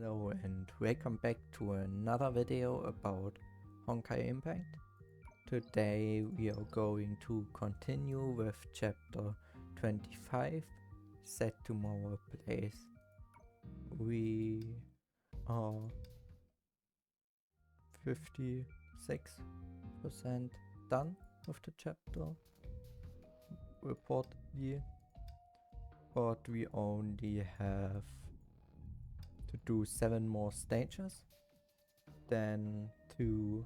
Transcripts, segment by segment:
Hello and welcome back to another video about Honkai Impact. Today we are going to continue with chapter 25, Set Tomorrow Place. We are 56% done with the chapter reportedly, but we only have to do 7 more stages, then 2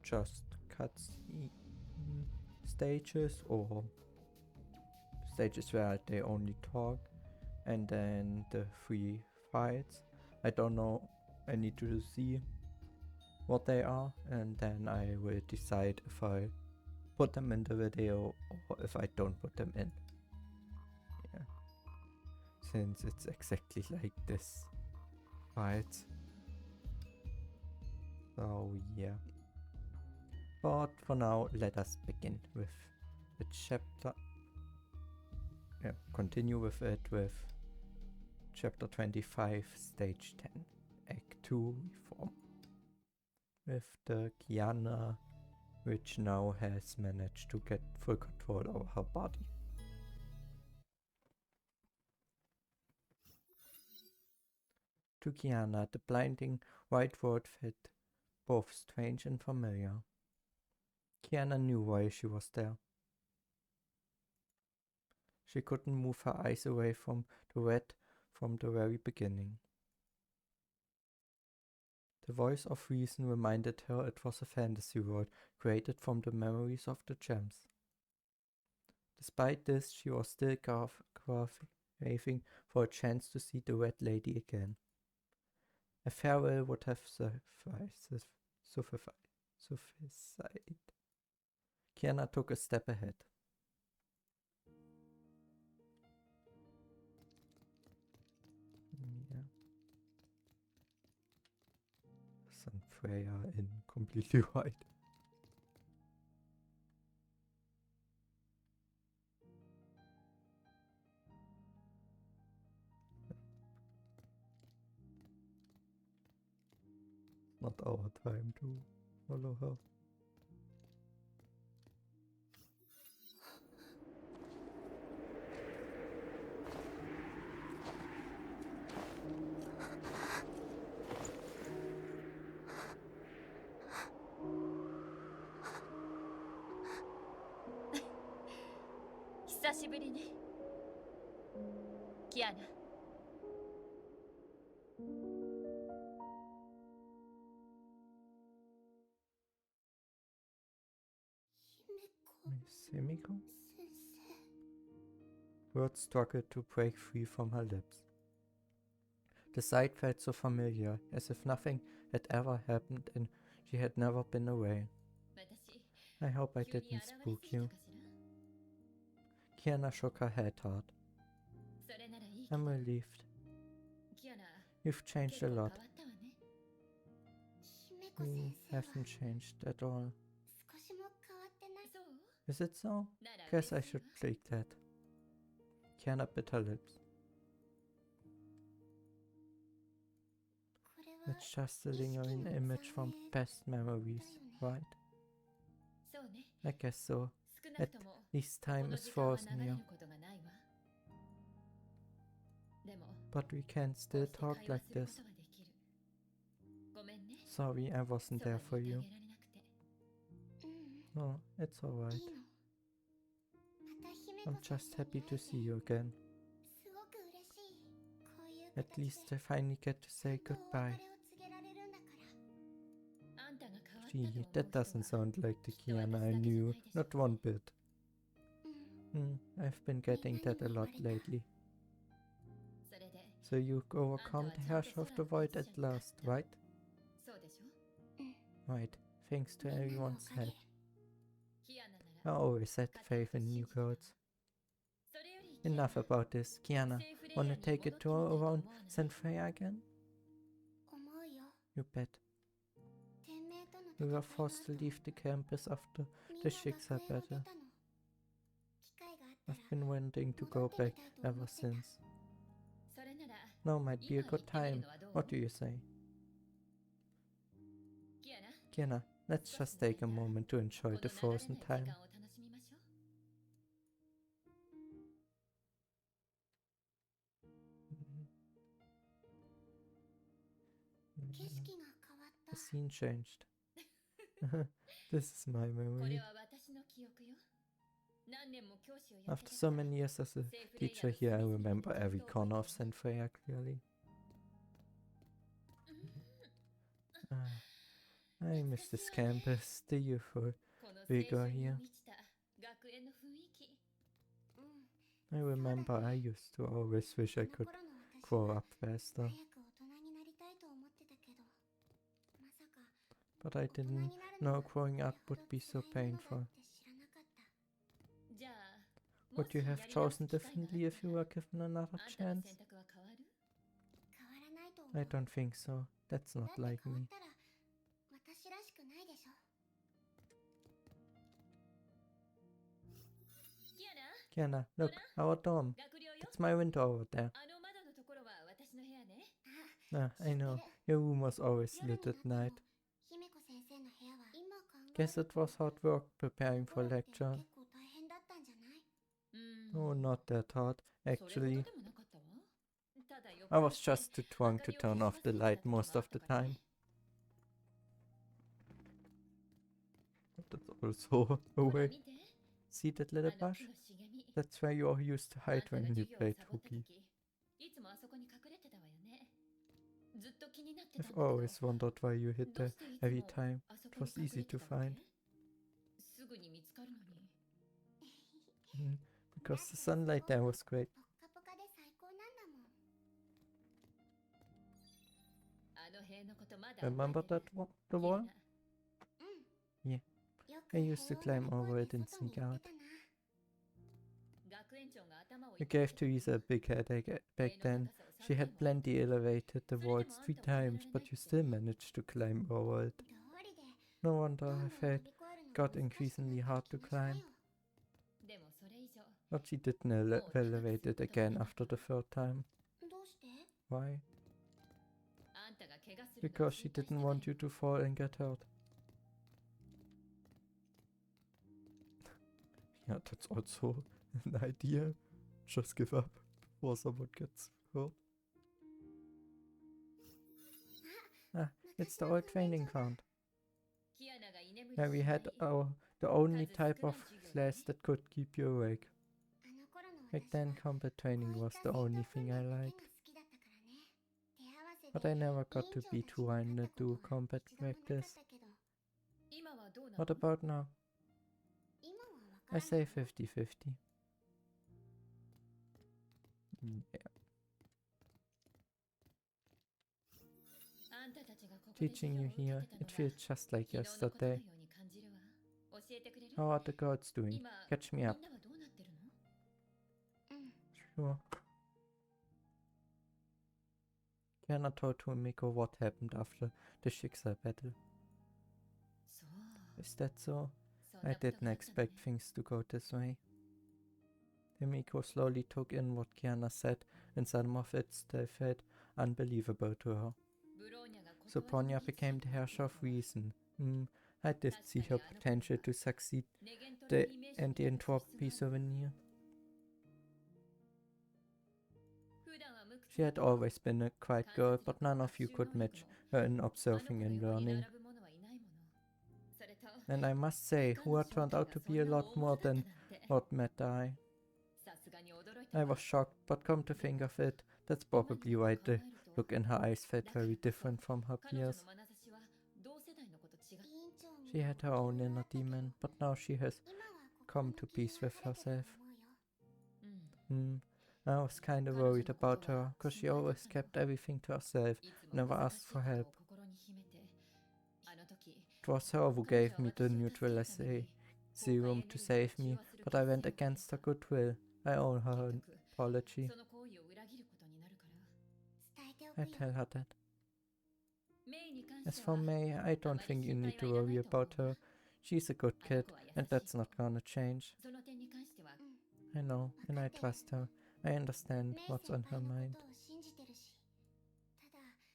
just cutscene stages or stages where they only talk, and then the 3 fights. I don't know, I need to see what they are, and then I will decide if I put them in the video or if I don't put them in. Yeah. Since it's exactly like this fight. So yeah. But for now, let us begin with the chapter. Yeah, continue with it with chapter 25, stage 10, act 2 reform. With the Kiana, which now has managed to get full control over her body. To Kiana, the blinding white world felt both strange and familiar. Kiana knew why she was there. She couldn't move her eyes away from the red from the very beginning. The voice of reason reminded her it was a fantasy world created from the memories of the gems. Despite this, she was still craving for a chance to see the Red Lady again. A farewell would have sufficed. Kiana took a step ahead. Yeah. Some Freya in completely white. Not our time to follow her. Kiana. Miss Himiko? Words struggled to break free from her lips. The sight felt so familiar, as if nothing had ever happened and she had never been away. I hope I didn't spook you. Kiana shook her head hard. I'm relieved. You've changed a lot. You haven't changed at all. Is it so? Guess I should take that. Kiana bit her lips. It's just a lingering image from past memories, right? I guess so. At least time is frozen here. But we can still talk like this. Sorry I wasn't there for you. No, it's alright. I'm just happy to see you again. At least I finally get to say goodbye. Gee, that doesn't sound like the Kiana I knew, not one bit. I've been getting that a lot lately. So you overcome the Herrscher of the Void at last, right? Right, thanks to everyone's help. I always had faith in new girls. Enough about this. Kiana, wanna take a tour around St. Freya again? You bet. We were forced to leave the campus after the Schicksal battle. I've been wanting to go back ever since. Now might be a good time. What do you say? Kiana, let's just take a moment to enjoy the frozen time. The scene changed. This is my memory. After so many years as a teacher here, I remember every corner of St. Freya clearly. I miss this campus, the youthful vigor here. I remember I used to always wish I could grow up faster. But I didn't know growing up would be so painful. Would you have chosen differently if you were given another chance? I don't think so. That's not like me. Kiana, look, our dorm. That's my window over there. I know. Your room was always lit at night. Guess it was hard work preparing for lecture. Oh, not that hard, actually. I was just too drunk to turn off the light most of the time. That's also a way. See that little bush? That's where you all used to hide when you played hooky. I've always wondered why you hid there every time. It was easy to find. Because the sunlight there was great. Remember that the wall? Yeah. I used to climb over it and sneak out. You gave Teresa a big headache back then. She had plenty elevated the walls 3 times, but you still managed to climb over it. No wonder her fate got increasingly hard to climb. But she didn't elevate it again after the 3rd time. Why? Because she didn't want you to fall and get hurt. Yeah, that's also an idea. Just give up before someone gets hurt. It's the old training ground. Where we had the only type of class that could keep you awake. Back then, combat training was the only thing I liked. But I never got to be too in to do combat practice. What about now? I say 50-50. Yeah. Teaching you here, it feels just like yesterday. How are the girls doing? Catch me up. Sure. Kiana told Tomiko what happened after the Schicksal battle. Is that so? I didn't expect things to go this way. Tomiko slowly took in what Kiana said, and some of it still felt unbelievable to her. So Ponya became the Herrscher of Reason. I did see her potential to succeed the anti-entropy souvenir. She had always been a quiet girl, but none of you could match her in observing and learning. And I must say, Hua turned out to be a lot more than what met the eye. I was shocked, but come to think of it, that's probably why the look in her eyes felt very different from her peers. She had her own inner demon, but now she has come to peace with herself. I was kinda worried about her, cause she always kept everything to herself, never asked for help. It was her who gave me the neutralization serum to save me, but I went against her goodwill. I owe her an apology. I tell her that. As for May, I don't think you need to worry about her. She's a good kid, and that's not gonna change. I know, and I trust her. I understand what's on her mind.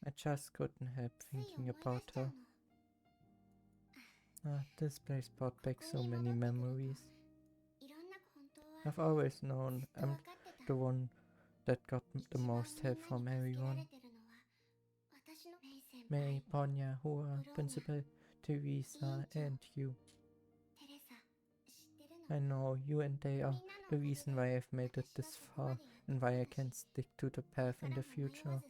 I just couldn't help thinking about her. This place brought back so many memories. I've always known I'm the one that got the most help from everyone. May, Ponya, Hua, Principal, Teresa, and you. I know you and they are the reason why I've made it this far and why I can stick to the path in the future.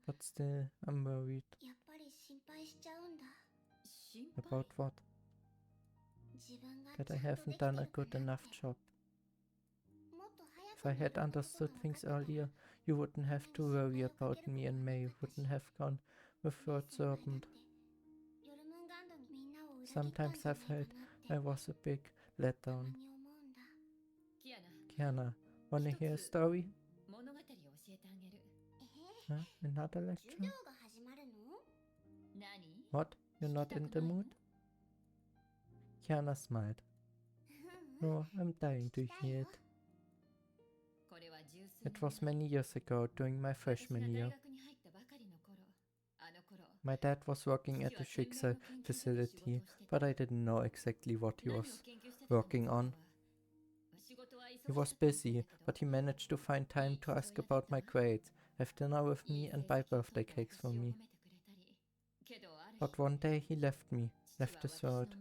But still, I'm worried. About what? That I haven't done a good enough job. If I had understood things earlier, you wouldn't have to worry about me and May wouldn't have gone with Third Serpent. Sometimes I felt I was a big letdown. Kiana, wanna hear a story? Huh? Another lecture? What? You're not in the mood? Kiana smiled. No, I'm dying to hear it. It was many years ago, during my freshman year. My dad was working at the Schicksal facility, but I didn't know exactly what he was working on. He was busy, but he managed to find time to ask about my grades, have dinner with me and buy birthday cakes for me. But one day he left this world.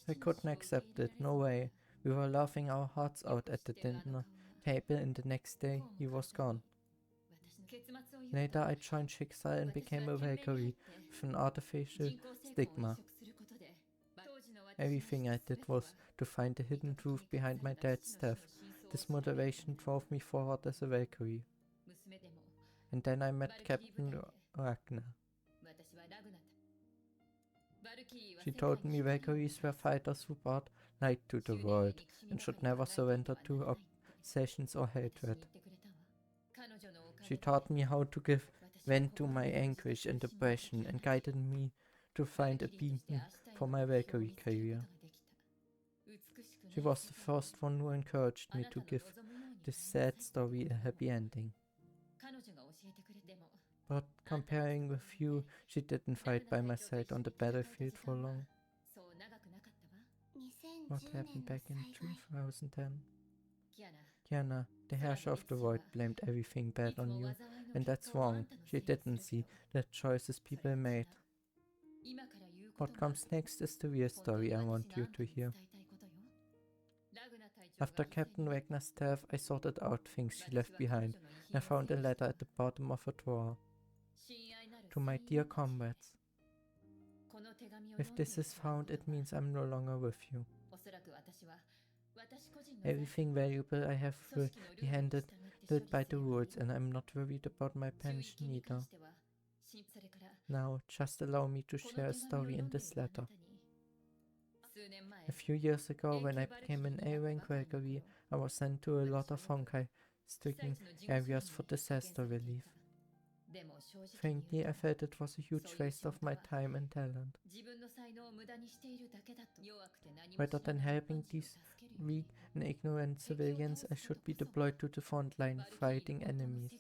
I couldn't accept it, no way. We were laughing our hearts out at the dinner table and the next day he was gone. Later I joined Schicksal and became a Valkyrie with an artificial stigma. Everything I did was to find the hidden truth behind my dad's death. This motivation drove me forward as a Valkyrie. And then I met Captain Ragnar. She told me Valkyries were fighters who brought light to the world and should never surrender to obsessions or hatred. She taught me how to give vent to my anguish and depression and guided me to find a beacon for my Valkyrie career. She was the first one who encouraged me to give this sad story a happy ending. But comparing with you, she didn't fight by my side on the battlefield for long. What happened back in 2010? Kiana, the Herrscher of the Void blamed everything bad on you, and that's wrong. She didn't see the choices people made. What comes next is the real story I want you to hear. After Captain Ragnar's death, I sorted out things she left behind, and I found a letter at the bottom of a drawer. To my dear comrades. If this is found, it means I'm no longer with you. Everything valuable I have will be handled by the rules, and I'm not worried about my pension either. Now, just allow me to share a story in this letter. A few years ago, when I became an A-rank Valkyrie, I was sent to a lot of Honkai stricken areas for disaster relief. Frankly, I felt it was a huge waste of my time and talent. Rather than helping these weak and ignorant civilians, I should be deployed to the front line fighting enemies.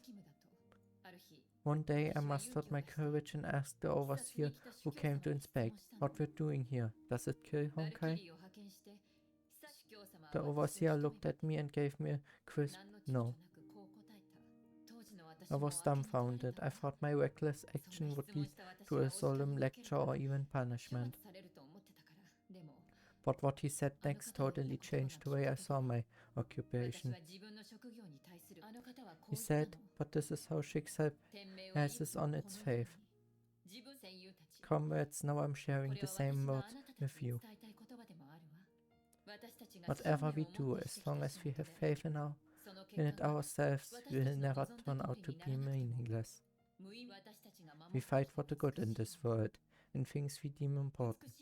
One day I mustered my courage and asked the overseer who came to inspect what we're doing here. Does it kill Honkai? The overseer looked at me and gave me a crisp no. I was dumbfounded. I thought my reckless action would lead to a solemn lecture or even punishment. But what he said next totally changed the way I saw my occupation. He said, but this is how Schicksal passes on its faith. Comrades, now I'm sharing the same words with you. Whatever we do, as long as we have faith in it ourselves, will never turn out to be meaningless. We fight for the good in this world, in things we deem important.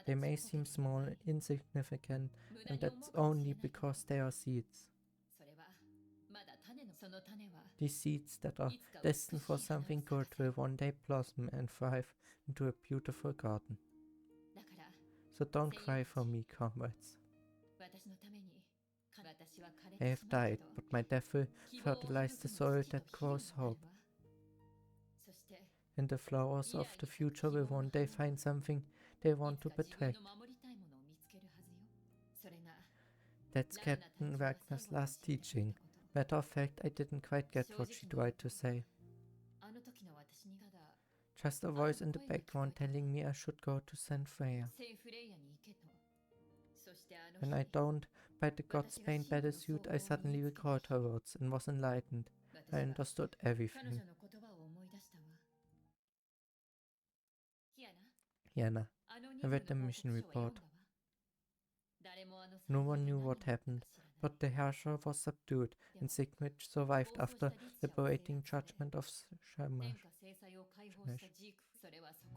They may seem small, insignificant, and that's only because they are seeds. These seeds that are destined for something good will one day blossom and thrive into a beautiful garden. So don't cry for me, comrades. I have died, but my death will fertilize the soil that grows hope. And the flowers of the future will one day find something they want to protect. That's Captain Wagner's last teaching. Matter of fact, I didn't quite get what she tried to say. Just a voice in the background telling me I should go to St. Freya. When I donned by the God's Bane battlesuit, I suddenly recalled her words and was enlightened. I understood everything. Kiana, I read the mission report. No one knew what happened, but the Herrscher was subdued, and Sigmund survived after liberating Judgment of Shamash.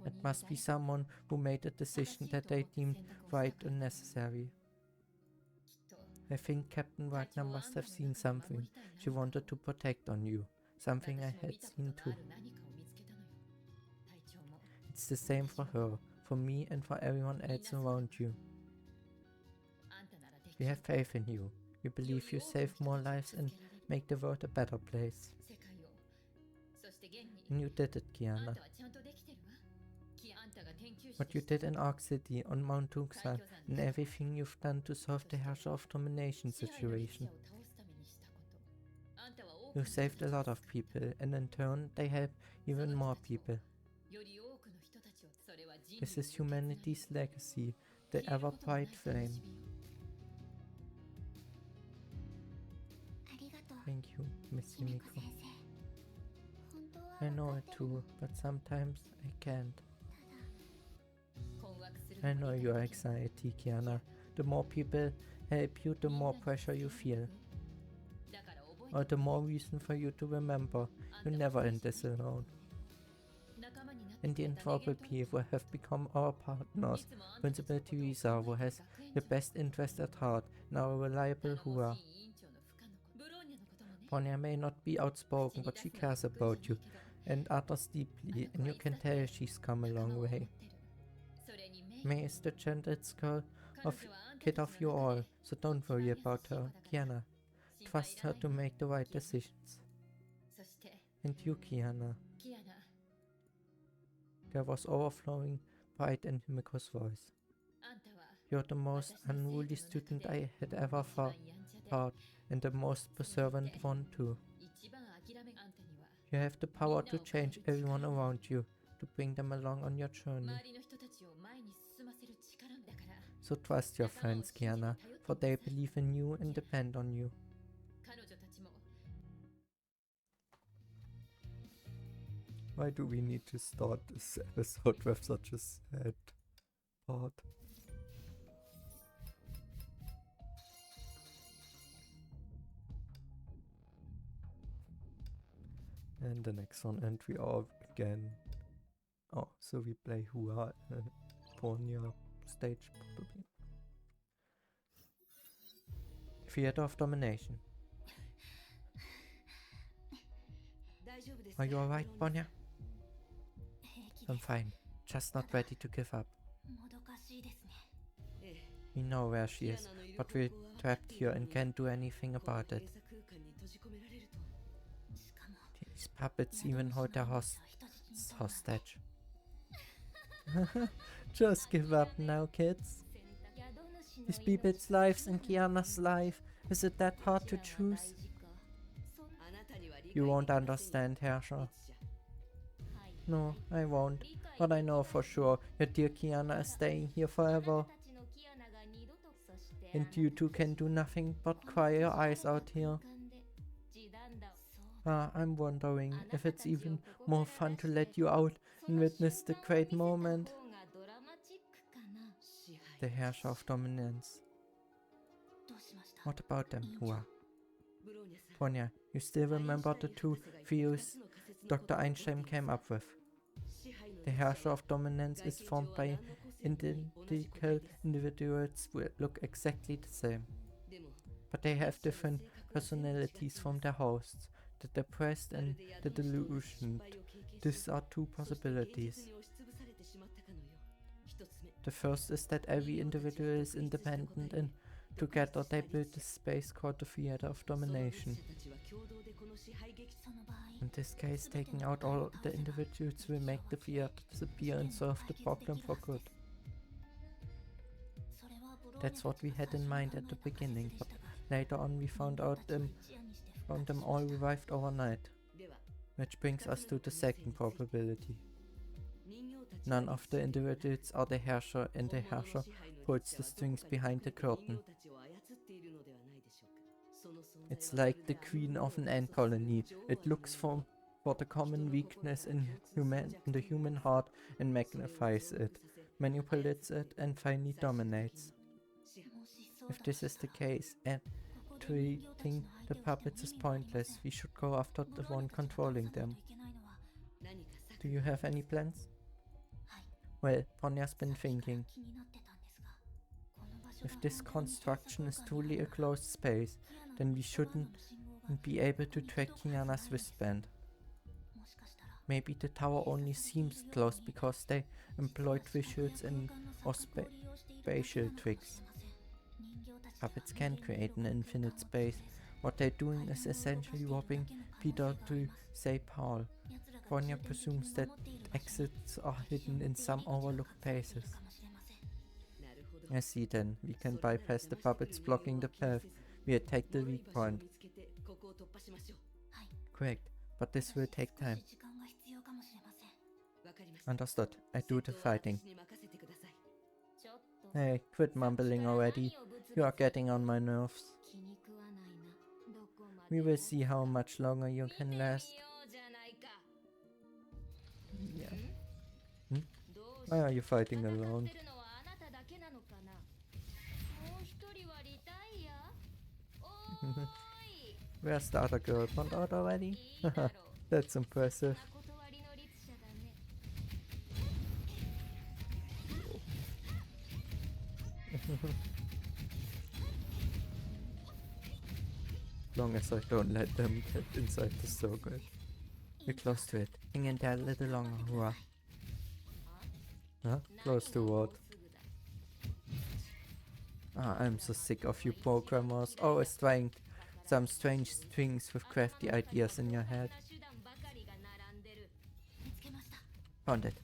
It must be someone who made a decision that they deemed right and necessary. I think Captain Wagner must have seen something she wanted to protect on you, something I had seen too. It's the same for her, for me and for everyone else around you. We have faith in you. We believe you save more lives and make the world a better place. And you did it, Kiana. What you did in Ark City, on Mount Tucson, and everything you've done to solve the Herrscher of Domination situation. You saved a lot of people, and in turn, they help even more people. This is humanity's legacy, the ever-bright flame. Thank you, Miss Yumiko. I know it too, but sometimes I can't. I know your anxiety, Kiana. The more people help you, the more pressure you feel. Or the more reason for you to remember, you're never in this alone. And the entropy who have become our partners, Principal Teresa who has your best interest at heart, and our reliable Hua. Ponya may not be outspoken, but she cares about you and others deeply, and you can tell she's come a long way. May is the gentlest kid of you all, so don't worry about her, Kiana. Trust her to make the right decisions. And you, Kiana. There was overflowing pride in Himiko's voice. You're the most unruly student I had ever taught, and the most observant one too. You have the power to change everyone around you, to bring them along on your journey. So trust your friends, Kiana, for they believe in you and depend on you. Why do we need to start this episode with such a sad part? And the next one, and we are again. Oh, so we play Hua and Ponya stage probably. Theater of Domination. Are you alright, Ponya? I'm fine, just not ready to give up. We know where she is, but we're trapped here and can't do anything about it. These puppets even hold their hostage. Just give up now, kids. These people's lives and Kiana's life, is it that hard to choose? You won't understand, Herrscher. No, I won't. But I know for sure your dear Kiana is staying here forever. And you two can do nothing but cry your eyes out here. I'm wondering if it's even more fun to let you out and witness the great moment. The Herrscher of Dominance. What about them, Hua? Ponya, you still remember the two theories Dr. Einstein came up with? The Herrscher of Dominance is formed by identical individuals who look exactly the same. But they have different personalities from their hosts, the depressed and the delusioned. These are two possibilities. The first is that every individual is independent and Together they built this space called the Theater of Domination. In this case, taking out all the individuals will make the theater disappear and solve the problem for good. That's what we had in mind at the beginning, but later on we found them all revived overnight. Which brings us to the second probability. None of the individuals are the Herrscher, and the Herrscher pulls the strings behind the curtain. It's like the queen of an ant colony. It looks for the common weakness in the human heart and magnifies it, manipulates it, and finally dominates. If this is the case, and treating the puppets is pointless, we should go after the one controlling them. Do you have any plans? Well, Ponya's been thinking. If this construction is truly a closed space, then we shouldn't be able to track Kiana's wristband. Maybe the tower only seems closed because they employed visuals or spatial tricks. Puppets can create an infinite space. What they're doing is essentially robbing Peter to save Paul. Ponya presumes that exits are hidden in some overlooked places. I see then, we can bypass the puppets blocking the path. We attack the weak point. Correct, but this will take time. Understood, I do the fighting. Hey, quit mumbling already. You are getting on my nerves. We will see how much longer you can last. Yeah. Why are you fighting alone? Where's the other girl? Found out already? That's impressive. Long as I don't let them get inside the circle. We're close to it. Hang in there a little longer, hurrah. Huh? Close to what? I'm so sick of you programmers, always trying some strange things with crafty ideas in your head. Found it.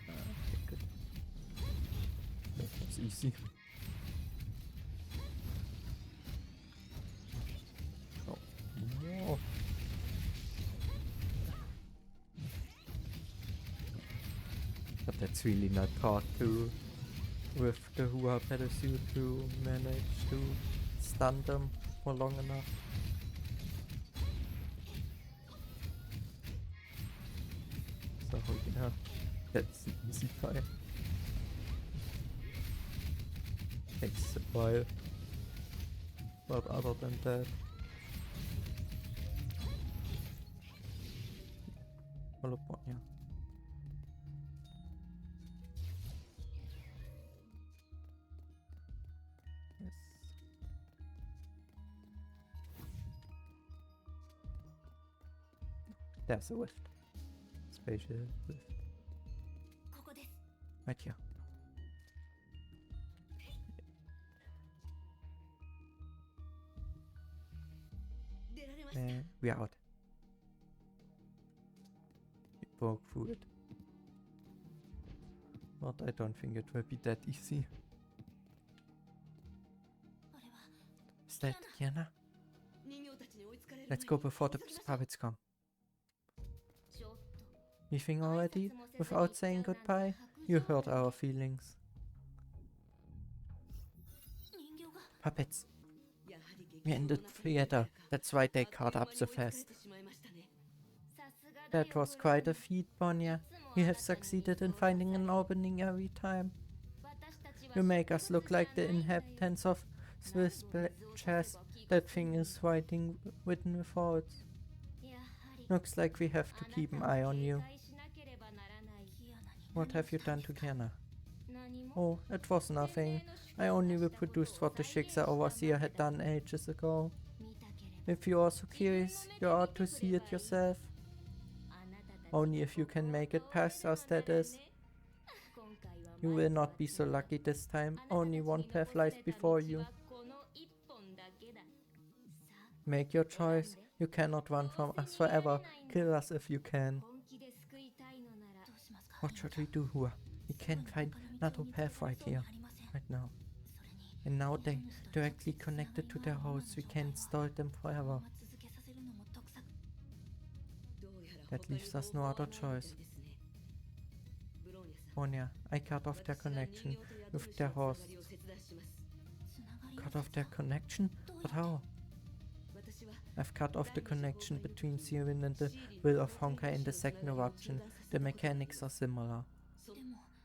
Okay, good. That was easy. Oh, no. But that's really not hard to with the Hua Parachute to manage to stun them for long enough. So yeah, that's the easy part. Takes a while. But other than that, follow point, yeah. Yes. There's a rift. Spatial rift. Right here. We are out. We broke through it. But I don't think it will be that easy. Is that Kiana? Let's go before the puppets come. Leaving already? Without saying goodbye? You hurt our feelings. Puppets. We're in the theater. That's why they caught up so fast. That was quite a feat, Ponya. You have succeeded in finding an opening every time. You make us look like the inhabitants of Swiss chess. That thing is writing written with words. Looks like we have to keep an eye on you. What have you done to Kiana? Oh, it was nothing. I only reproduced what the Schicksal Overseer had done ages ago. If you are so curious, you ought to see it yourself. Only if you can make it past us, that is. You will not be so lucky this time. Only one path lies before you. Make your choice. You cannot run from us forever. Kill us if you can. What should we do, Hua? We can't find another path right here, right now. And now they directly connected to their hosts. We can't stall them forever. That leaves us no other choice. Onya, I cut off their connection with their hosts. Cut off their connection? But how? I've cut off the connection between Sirin and the will of Honkai in the second eruption. The mechanics are similar.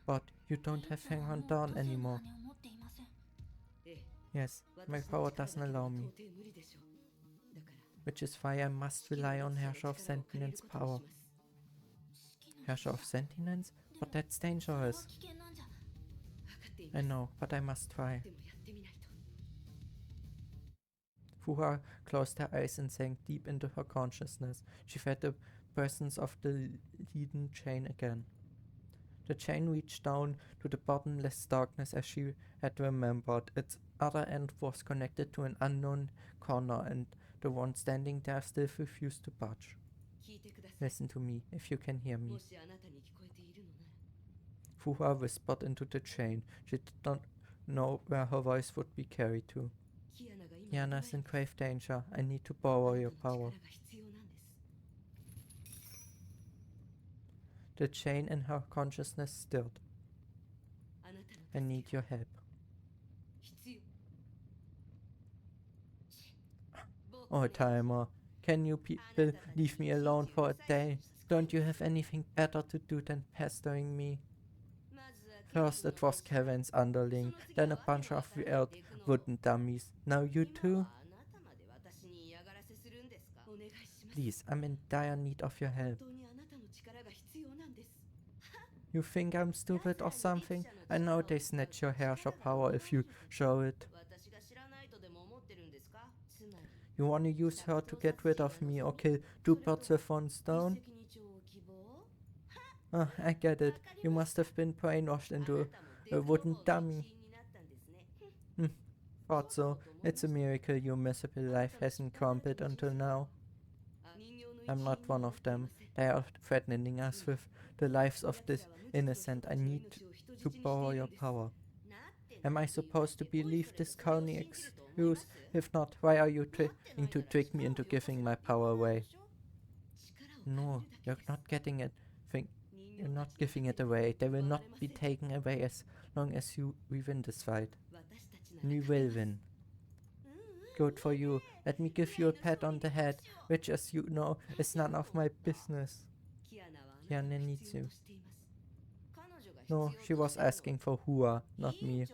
But you don't have Hang On Dawn anymore. Yes, my power doesn't allow me. Which is why I must rely on Herrscher of Sentience power. Herrscher of Sentience? But that's dangerous. I know, but I must try. Fuha closed her eyes and sank deep into her consciousness. She felt the presence of the leaden chain again. The chain reached down to the bottomless darkness as she had remembered. Its other end was connected to an unknown corner, and the one standing there still refused to budge. Listen to me, if you can hear me. Fuha whispered into the chain. She did not know where her voice would be carried to. Kiana is in grave danger. I need to borrow your power. The chain in her consciousness stirred. I need your help. Oh, timer. Can you people leave me alone for a day? Don't you have anything better to do than pestering me? First it was Kevin's underling, then a bunch of weird wooden dummies. Now you too? Please, I'm in dire need of your help. You think I'm stupid or something? I know they snatch your Herrscher power if you show it. You wanna use her to get rid of me or kill two birds with one stone? I get it. You must have been brainwashed into a wooden dummy. Thought so. It's a miracle your miserable life hasn't crumbled until now. I'm not one of them. They are threatening us with the lives of the innocent. I need to borrow your power. Am I supposed to believe this corny excuse? If not, why are you trying to trick me into giving my power away? No, you're not getting it. You're not giving it away. They will not be taken away as long as we win this fight. And we will win. Good for you. Let me give you a pat on the head, which, as you know, is none of my business. Kiana needs you. No, she was asking for Hua, not me.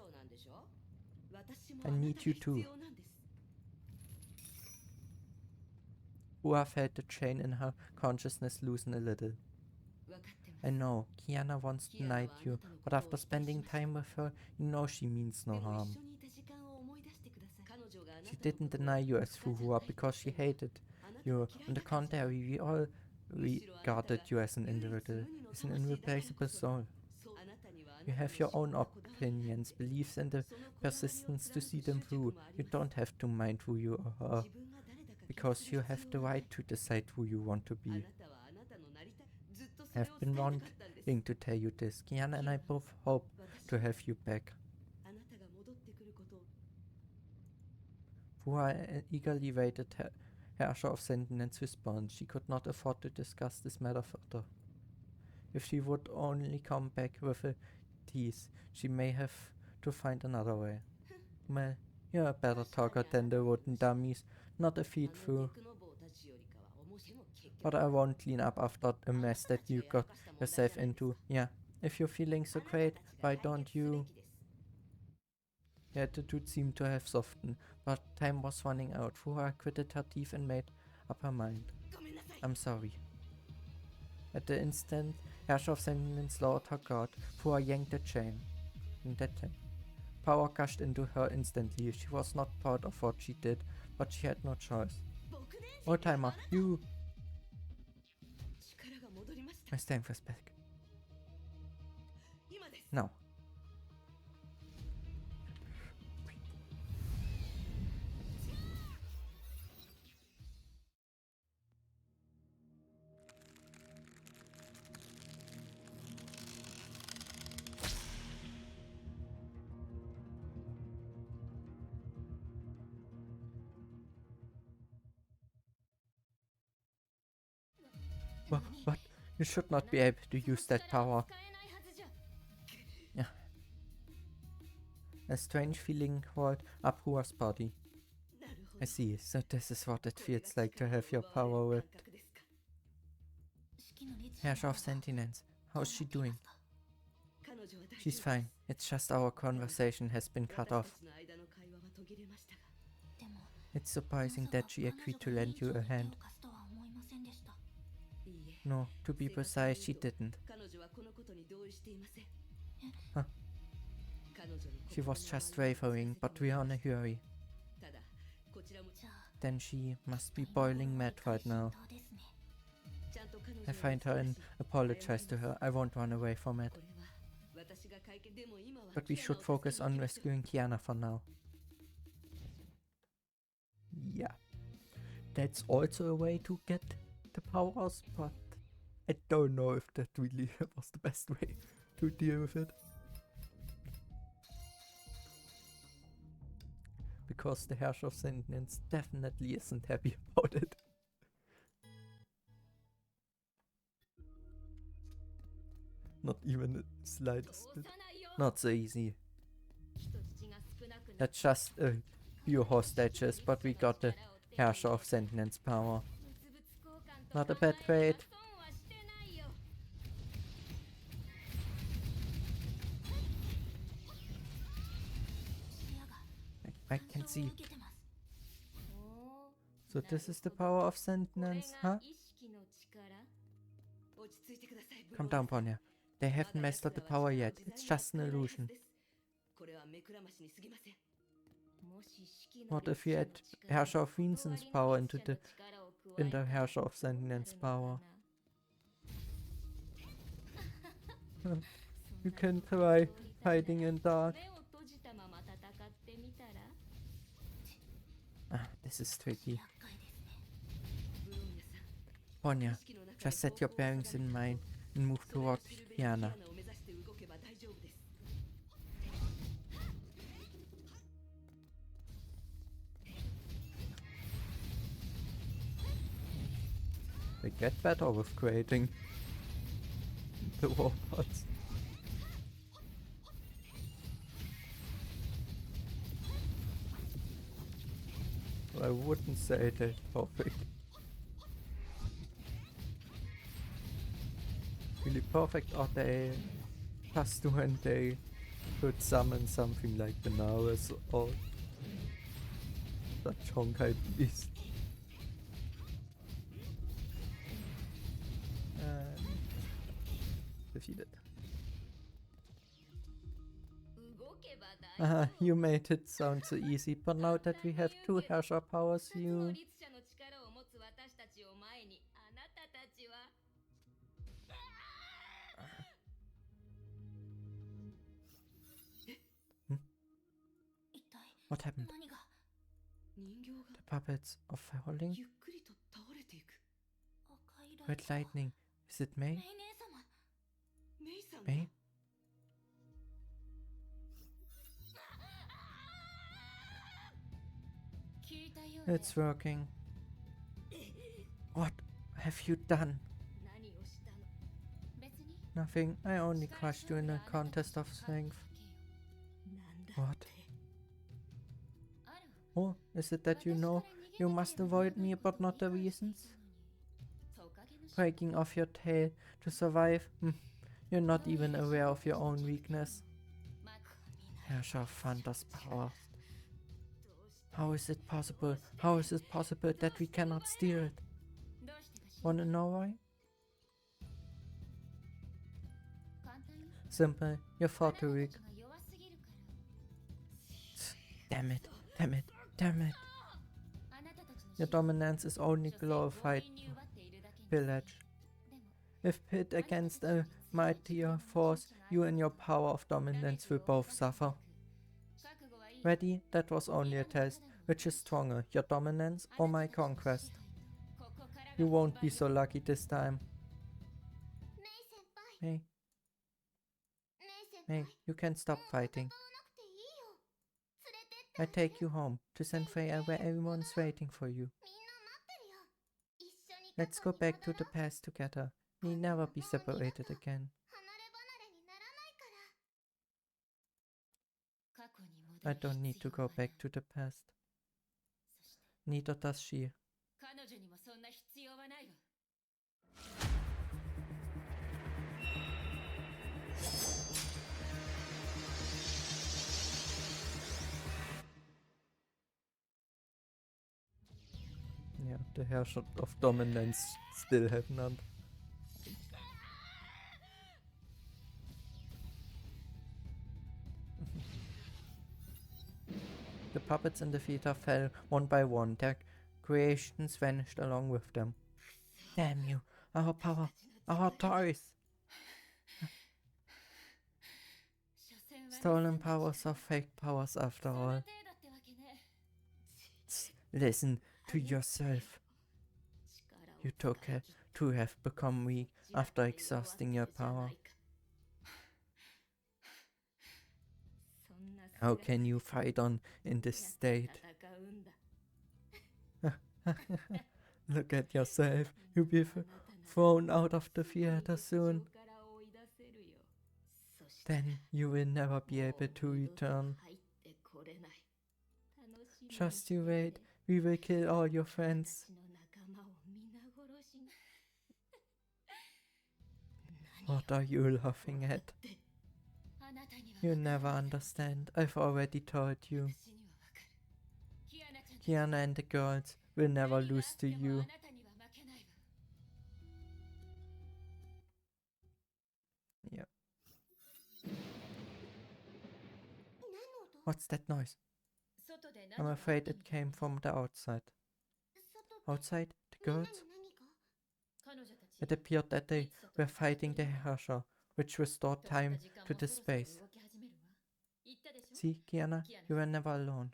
I need you too. Hua felt the chain in her consciousness loosen a little. I know, Kiana once denied you, but after spending time with her, you know she means no harm. She didn't deny you as Fuhua because she hated you. On the contrary, we all regarded you as an individual, as an irreplaceable soul. You have your own opinions, beliefs, and the persistence to see them through. You don't have to mind who you are, because you have the right to decide who you want to be. I've been wanting to tell you this. Kiana and I both hope to have you back. Fuha eagerly waited Herrscher of Sentience response. She could not afford to discuss this matter further. If she would only come back with a tease, she may have to find another way. Well, you're a better talker than the wooden dummies, not a feed through. But I won't clean up after a mess that you got yourself into. Yeah, if you're feeling so great, why don't you? The attitude seemed to have softened, but time was running out. Fuha gritted her teeth and made up her mind. I'm sorry. At the instant, Herrscher of Sentience lowered her guard. Fuha yanked the chain. In that time, power gushed into her instantly. She was not proud of what she did, but she had no choice. Old timer, you! My strength is back. Now. What? You should not be able to use that power. Yeah. A strange feeling crawled up Hua's body. I see, so this is what it feels like to have your power ripped. Herrscher of Sentinels, how's she doing? She's fine, it's just our conversation has been cut off. It's surprising that she agreed to lend you a hand. No, to be precise, she didn't. Huh. She was just wavering, but we are in a hurry. Then she must be boiling mad right now. I find her and apologize to her. I won't run away from it. But we should focus on rescuing Kiana for now. Yeah. That's also a way to get the powers, but I don't know if that really was the best way to deal with it. Because the Herrscher of Sentinels definitely isn't happy about it. Not even the slightest bit. Not so easy. That's just a few hostages, but we got the Herrscher of Sentinels power. Not a bad trade. I can see. So this is the power of Sentinels, huh? Calm down, Ponya. They haven't mastered the power yet. It's just an illusion. What if we add Herrscher of Vincent's power into the Herrscher of Sentinels power? You can try hiding in dark. Ah, this is tricky. Ponya, just set your bearings in mind and move toward Kiana. They get better with creating the robots. I wouldn't say they're perfect. Really perfect are they just when they could summon something like Benares or such Honkai beast. Defeated. You made it sound so easy, but now that we have two Herrscher powers, you... What happened? The puppets are falling? Red lightning. Is it May? May? It's working. What have you done? Nothing. I only crushed you in a contest of strength. What? Oh, is it that you know you must avoid me but not the reasons? Breaking off your tail to survive? You're not even aware of your own weakness. Herrscher of Thunder's power. How is it possible? How is it possible that we cannot steal it? Wanna know why? Simple, you're far too weak. Damn it, damn it, damn it. Your dominance is only glorified village. If pit against a mightier force, you and your power of dominance will both suffer. Ready? That was only a test. Which is stronger, your dominance or my conquest? You won't be so lucky this time. Hey. Hey, you can stop fighting. I take you home to St. Freya where everyone's waiting for you. Let's go back to the past together. We'll never be separated again. I don't need to go back to the past. Neither does she. Yeah, the Herrscher of Dominance still have none. The puppets in the theater fell one by one. Their creations vanished along with them. Damn you! Our power! Our toys! Stolen powers are fake powers after all. Listen to yourself. You took it to have become weak after exhausting your power. How can you fight on in this state? Look at yourself. You'll be thrown out of the theater soon. Then you will never be able to return. Just you wait. We will kill all your friends. What are you laughing at? You never understand. I've already told you. Kiana and the girls will never lose to you. Yeah. What's that noise? I'm afraid it came from the outside. Outside? The girls? It appeared that they were fighting the Herrscher, which restored time to the space. See, Kiana, you were never alone.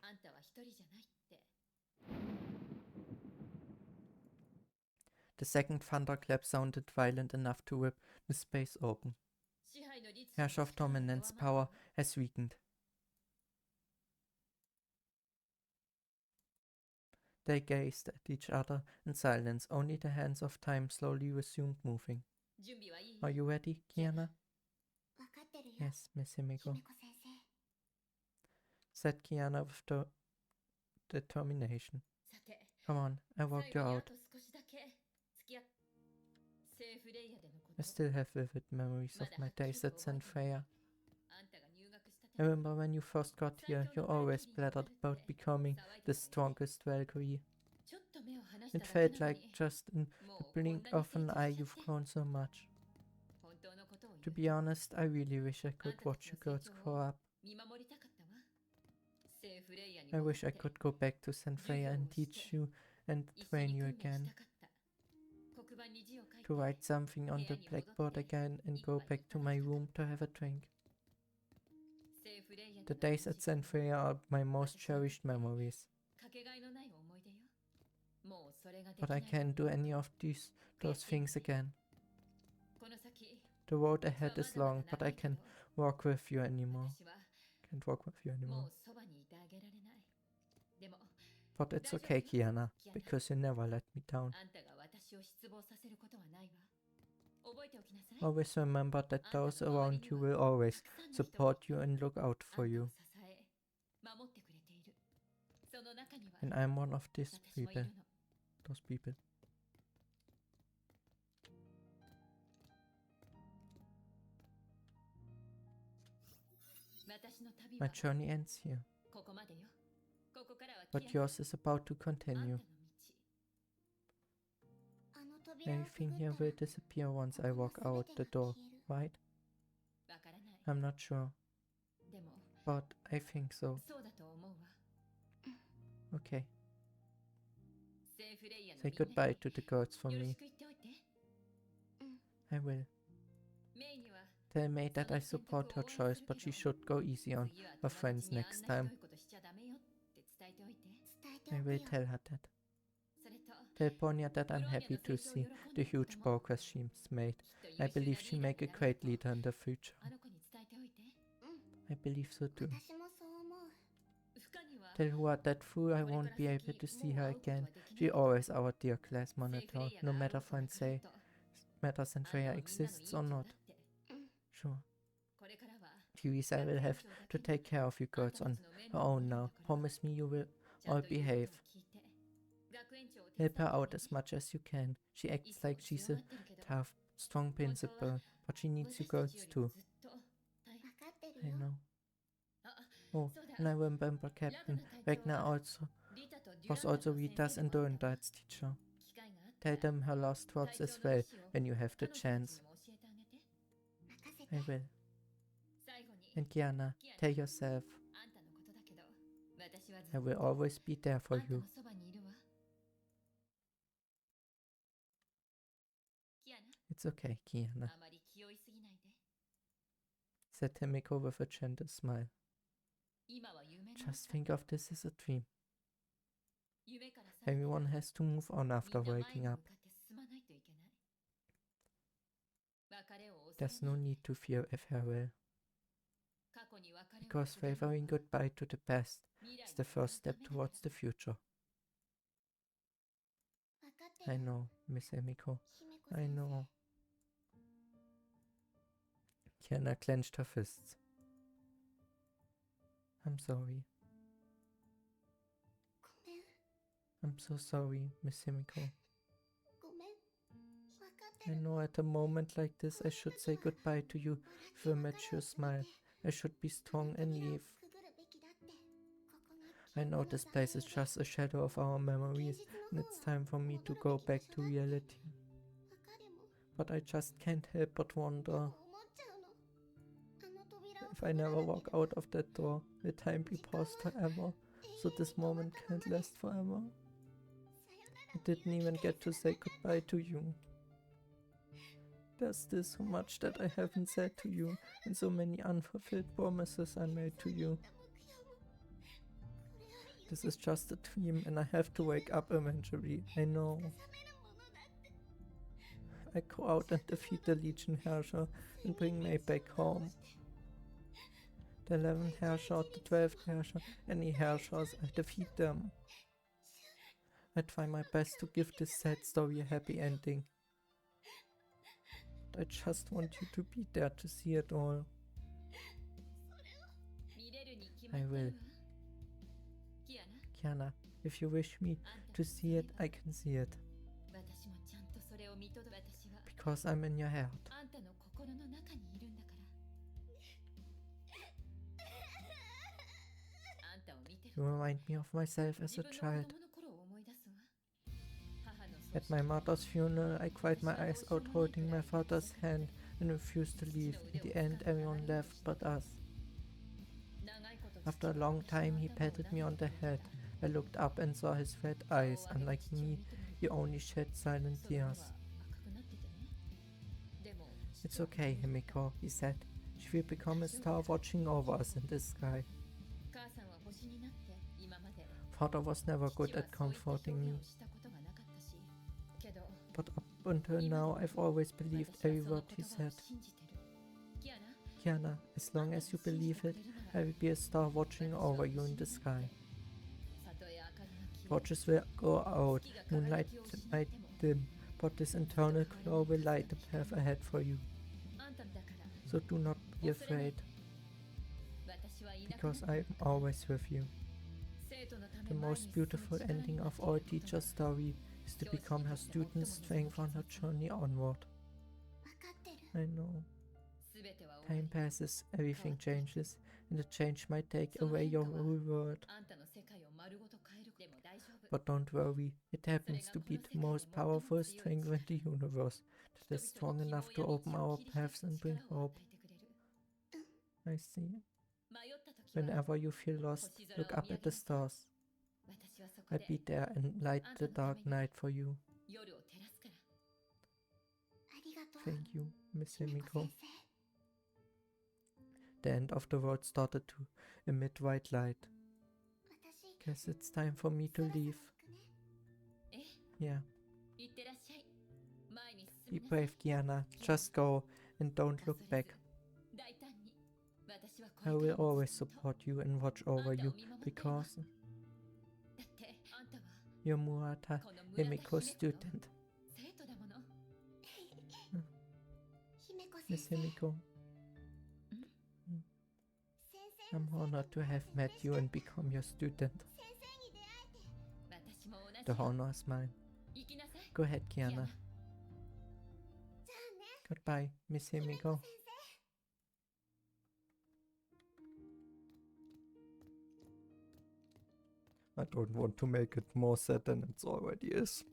The second thunderclap sounded violent enough to rip the space open. Herrscher of Dominance power has weakened. They gazed at each other in silence. Only the hands of time slowly resumed moving. Are you ready, Kiana? Yes, Miss Himiko, said Kiana with determination. Come on, I walk you out. I still have vivid memories of my days at St. Freya. I remember when you first got here, you always blattered about becoming the strongest Valkyrie. It felt like just in the blink of an eye you've grown so much. To be honest, I really wish I could watch you girls grow up. I wish I could go back to St. Freya and teach you and train you again. To write something on the blackboard again and go back to my room to have a drink. The days at St. Freya are my most cherished memories. But I can't do any of those things again. The road ahead is long, but I can't walk with you anymore. But it's okay, Kiana, because you never let me down. Always remember that those around you will always support you and look out for you. And I'm one of those people. My journey ends here, but yours is about to continue. Everything here will disappear once I walk out the door, right? I'm not sure, but I think so. Okay. Say goodbye to the girls for me. I will. Tell May that I support her choice, but she should go easy on her friends next time. I will tell her that. Tell Ponya that I'm happy to see the huge progress she's made. I believe she'll make a great leader in the future. I believe so too. Tell her that through I won't be able to see her again. She always our dear class monitor, no matter if say matters and Freya exists or not. Sure. Teresa, I will have to take care of you girls on her own now. Promise me you will all behave. Help her out as much as you can. She acts like she's a tough, strong principal, but she needs you girls too. I know. Oh, and I remember Captain Wagner was also Rita's endurance teacher. Tell them her last words as well when you have the chance. I will. And Kiana, tell yourself, I will always be there for you. It's okay, Kiana, said Himiko with a gentle smile. Just think of this as a dream. Everyone has to move on after waking up. There's no need to fear a farewell, because favoring goodbye to the past is the first step towards the future. I know, Miss Himiko. I know. Kiana clenched her fists. I'm sorry. I'm so sorry, Miss Himiko. I know at a moment like this I should say goodbye to you with a mature smile. I should be strong and leave. I know this place is just a shadow of our memories and it's time for me to go back to reality. But I just can't help but wonder. If I never walk out of that door, will time be paused forever, so this moment can't last forever? I didn't even get to say goodbye to you. There's still so much that I haven't said to you, and so many unfulfilled promises I made to you. This is just a dream, and I have to wake up eventually, I know. I go out and defeat the Legion Herrscher and bring May back home. The 11th Herrscher, the 12th Herrscher, any Herrschers, I defeat them. I try my best to give this sad story a happy ending. But I just want you to be there to see it all. I will. Kiana, if you wish me to see it, I can see it. Because I'm in your heart. You remind me of myself as a child. At my mother's funeral, I cried my eyes out holding my father's hand and refused to leave. In the end, everyone left but us. After a long time, he patted me on the head. I looked up and saw his red eyes. Unlike me, he only shed silent tears. It's okay, Himiko, he said. She will become a star watching over us in the sky. Father was never good at comforting me. But up until now, I've always believed every word he said. Kiana, as long as you believe it, I will be a star watching over you in the sky. Torches will go out, moonlight might dim, but this internal glow will light the path ahead for you. So do not be afraid, because I am always with you. The most beautiful ending of all teacher's story is to become her student's strength on her journey onward. I know. Time passes, everything changes, and the change might take away your whole world. But don't worry, it happens to be the most powerful strength in the universe that is strong enough to open our paths and bring hope. I see. Whenever you feel lost, look up at the stars. I'll be there and light the dark night for you. Thank you, Miss Himiko. The end of the world started to emit white light. Guess it's time for me to leave. Yeah. Be brave, Kiana. Just go and don't look back. I will always support you and watch over you, because You're Murata Himiko student. Miss Himiko. I'm honored to have met you and become your student. The honor is mine. Go ahead, Kiana. Goodbye, Miss Himiko. I don't want to make it more sad than it already is.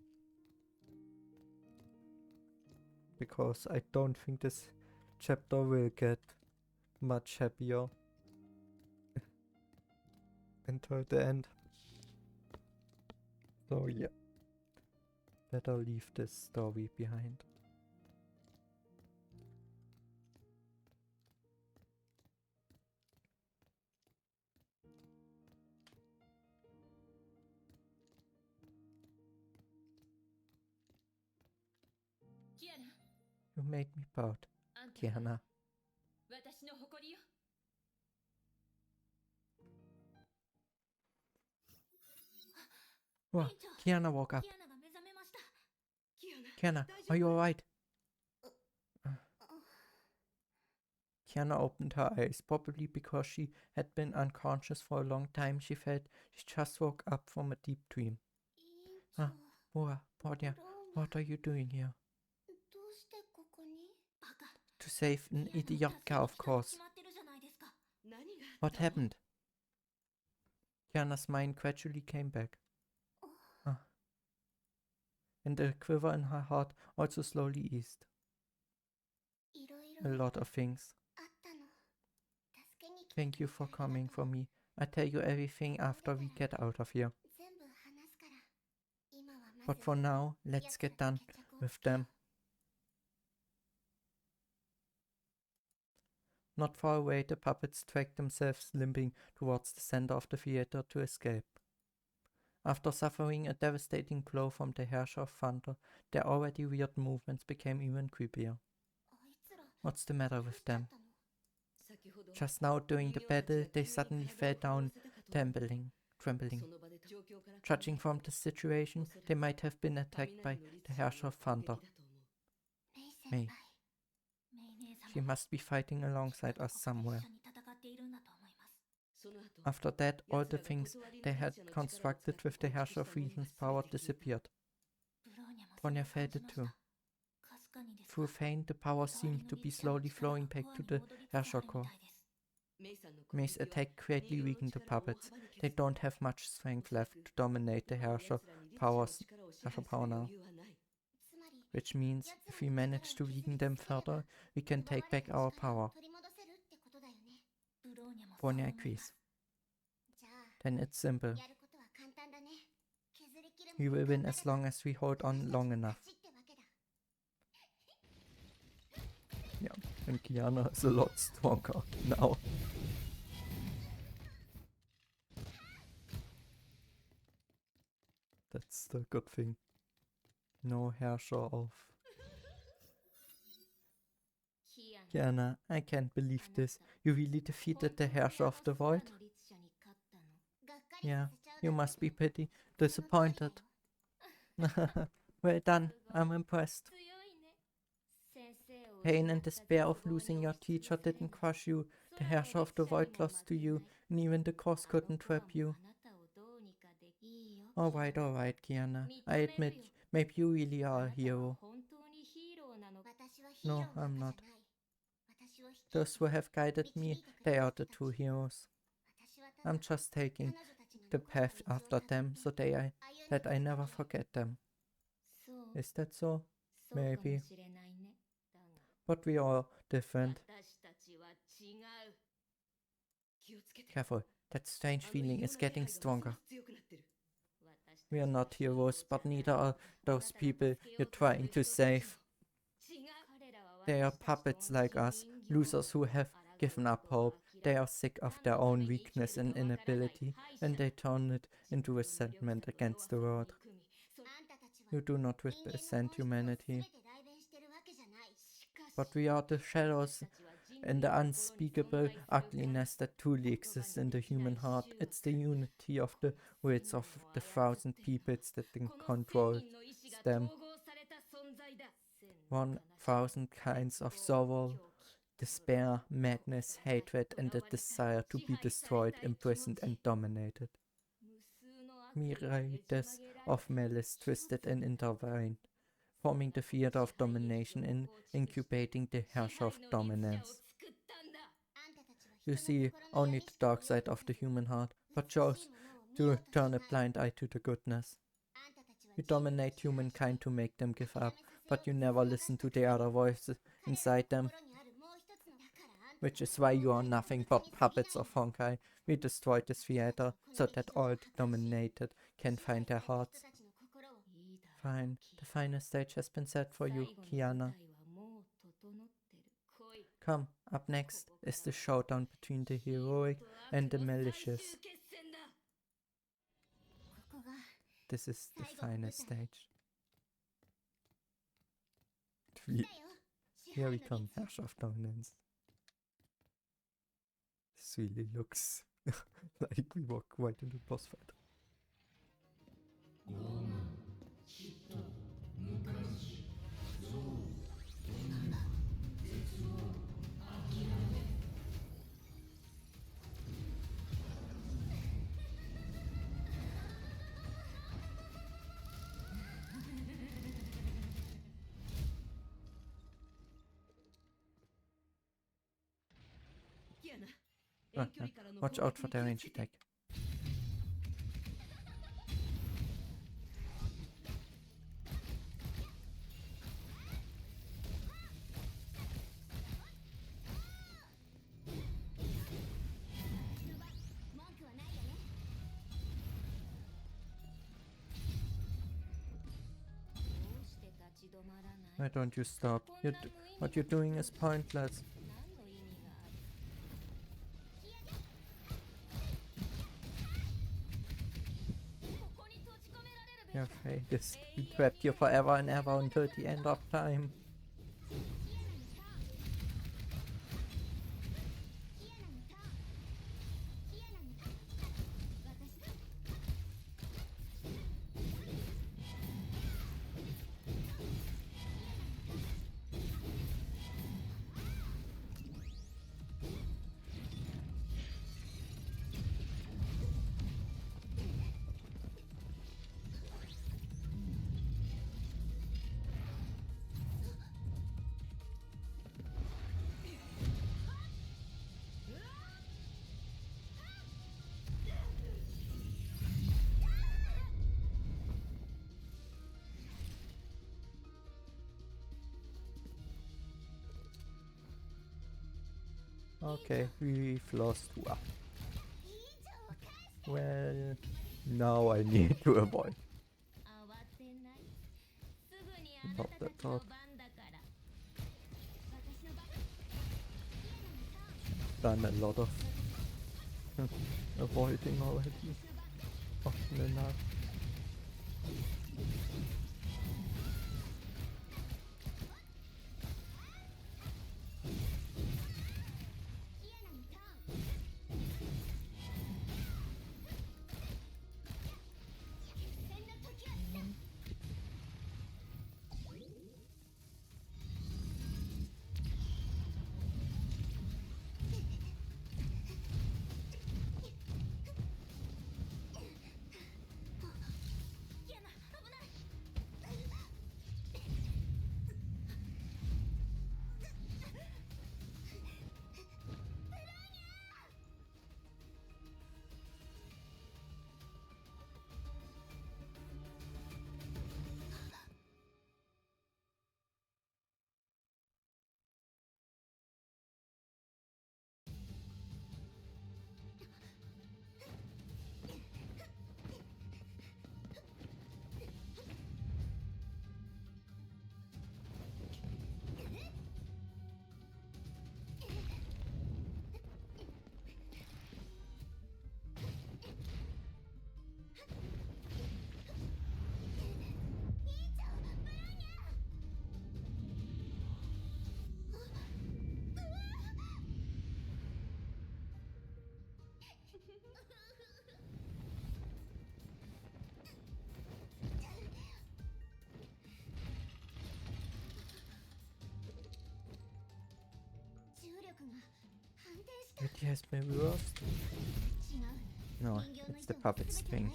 Because I don't think this chapter will get much happier until the end. So yeah, better leave this story behind. You made me proud, Kiana. Wow, Kiana woke up. Kiana, are you alright? Kiana opened her eyes, probably because she had been unconscious for a long time. She felt she just woke up from a deep dream. Mura, Portia, what are you doing here? To save an idiotka, of course. What happened? Kiana's mind gradually came back. And the quiver in her heart also slowly eased. A lot of things. Thank you for coming for me. I'll tell you everything after we get out of here. But for now, let's get done with them. Not far away, the puppets dragged themselves limping towards the center of the theater to escape. After suffering a devastating blow from the Herrscher of Thunder, their already weird movements became even creepier. What's the matter with them? Just now during the battle, they suddenly fell down, trembling. Judging from the situation, they might have been attacked by the Herrscher of Thunder. May. She must be fighting alongside us somewhere. After that, all the things they had constructed with the Herrscher of Legion's power disappeared. Bronya felt it too. Through Fane, the power seemed to be slowly flowing back to the Herrscher core. May's attack greatly weakened the puppets. They don't have much strength left to dominate the Herrscher power now. Which means, if we manage to weaken them further, we can take back our power. Bronya agrees. Then it's simple. We will win as long as we hold on long enough. Yeah, and Kiana is a lot stronger now. That's the good thing. No Herrscher of... Kiana, I can't believe this. You really defeated the Herrscher of the Void? Yeah, you must be pretty disappointed. Well done, I'm impressed. Pain and despair of losing your teacher didn't crush you. The Herrscher of the Void lost to you, and even the cross couldn't trap you. Alright, Kiana. I admit, maybe you really are a hero. No, I'm not. Those who have guided me, they are the true heroes. I'm just taking the path after them so that I never forget them. Is that so? Maybe. But we are different. Careful, that strange feeling is getting stronger. We are not heroes, but neither are those people you're trying to save. They are puppets like us, losers who have given up hope. They are sick of their own weakness and inability, and they turn it into resentment against the world. You do not represent humanity. But we are the shadows and the unspeakable ugliness that truly exists in the human heart. It's the unity of the wills of the thousand peoples that can control them. 1,000 kinds of sorrow, despair, madness, hatred, and the desire to be destroyed, imprisoned, and dominated. Myriads of malice twisted and intertwined, forming the theater of domination and incubating the Herrscher of dominance. You see only the dark side of the human heart, but chose to turn a blind eye to the goodness. You dominate humankind to make them give up, but you never listen to the other voices inside them, which is why you are nothing but puppets of Honkai. We destroyed this theater so that all the dominated can find their hearts. Fine, the final stage has been set for you, Kiana. Come, up next is the showdown between the heroic and the malicious. This is the final stage. Here we come, Herrscher of Dominance. This really looks like we were quite in the boss fight. Watch out for the range attack. Why don't you stop? What you're doing is pointless. Your fate is to be trapped here forever and ever until the end of time. Okay, we've lost one. Well, now I need to avoid. Not that thought. Done a lot of avoiding already. Often enough. It has been reversed. No, it's the puppet's thing.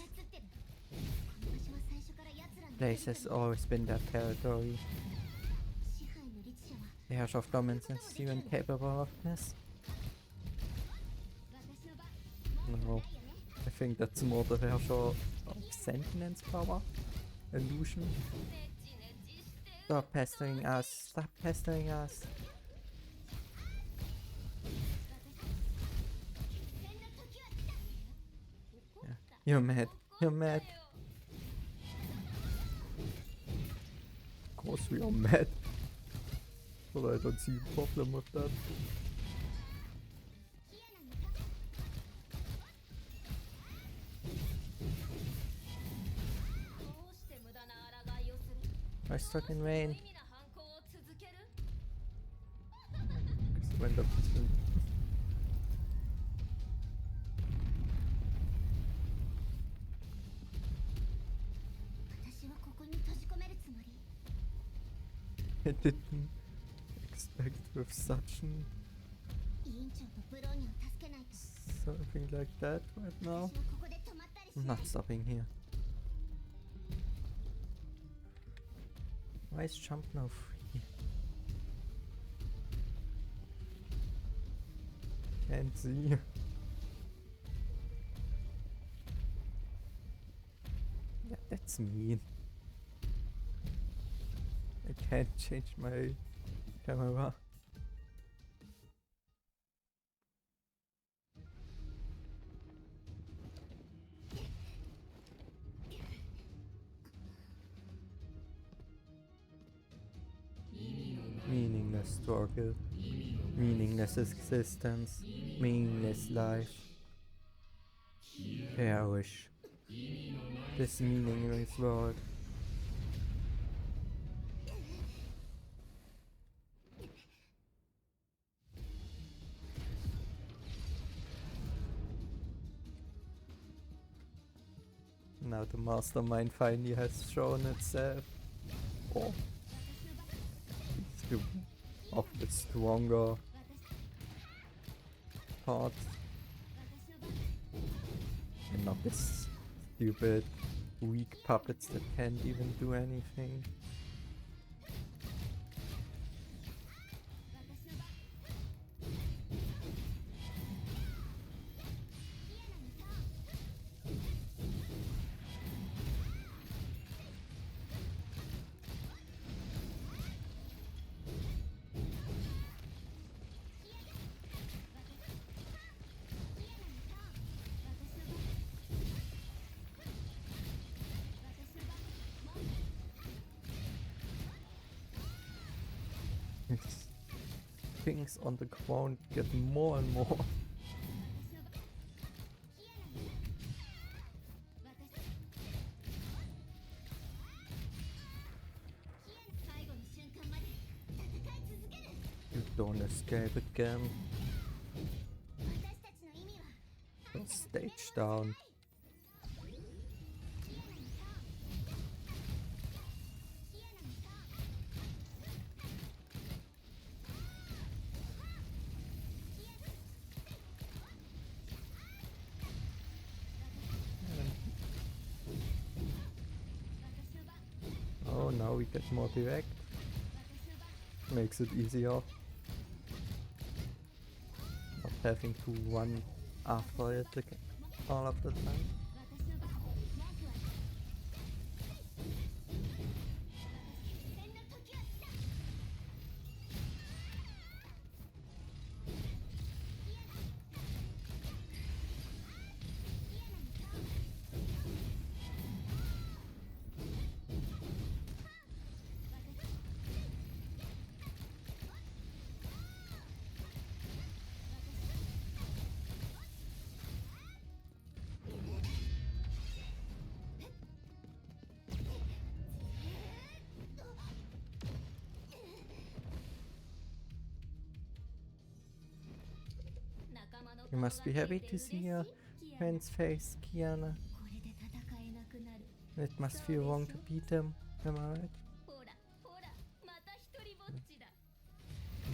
Place has always been their territory. The Herrscher of Dominance is even capable of this? No. I think that's more the Herrscher of Sentience power. Illusion. Stop pestering us. Stop pestering us. Yeah. You're mad. You're mad. Of course we are mad. But I don't see a problem with that. I stuck in rain. Went up this one. I didn't expect with such an something like that right now. I'm not stopping here. Why is jump now free? Can't see. Yeah, that's mean. I can't change my camera. Meaningless struggle, meaningless existence, meaningless life. Perish. This meaningless world. Now the mastermind finally has shown itself. Oh. Of the stronger part. And not this stupid, weak puppets that can't even do anything. Things on the ground get more and more. You don't escape again. Stage down. Oh, now we get more direct. Makes it easier. Not having to run after it all of the time. You must be happy to see your friend's face, Kiana. It must feel wrong to beat him, am I right?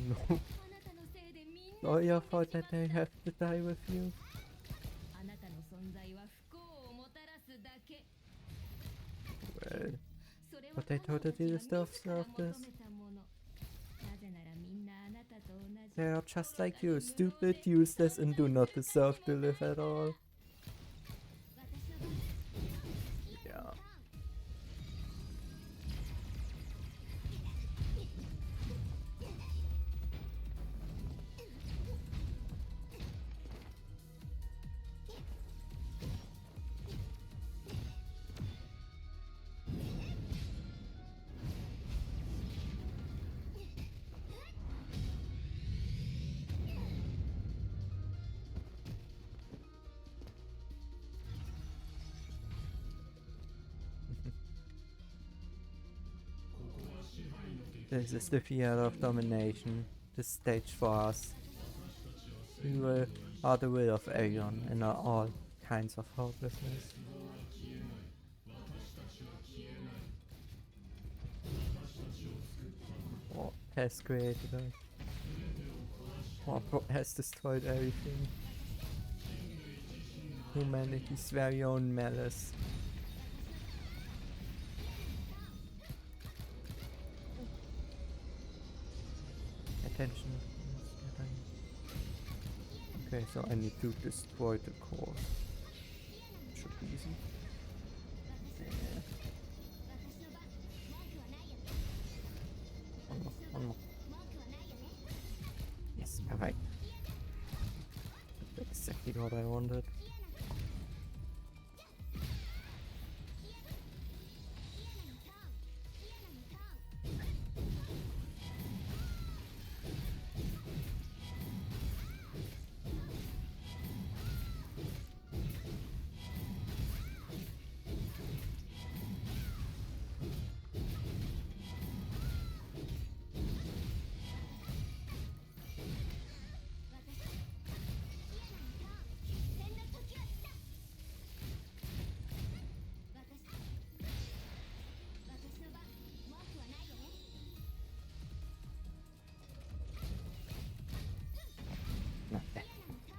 No. all your fault that I have to die with you. Well, but I totally deserve this. They are just like you, stupid, useless, and do not deserve to live at all. Yeah. This is the field of domination, the stage for us. We are the will of Aeon and are all kinds of hopelessness. What has created us? What has destroyed everything? Humanity's very own malice. Attention. Okay, so I need to destroy the core. Should be easy. Yeah. One more. Yes, perfect. That's exactly what I wanted.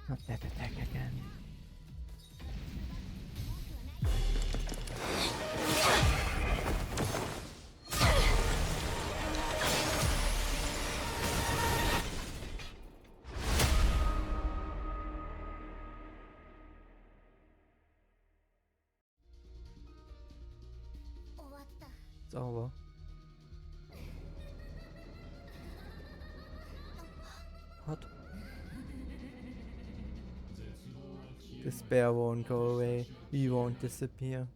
Not that attack again. It's over. What? Despair won't go away. We won't disappear.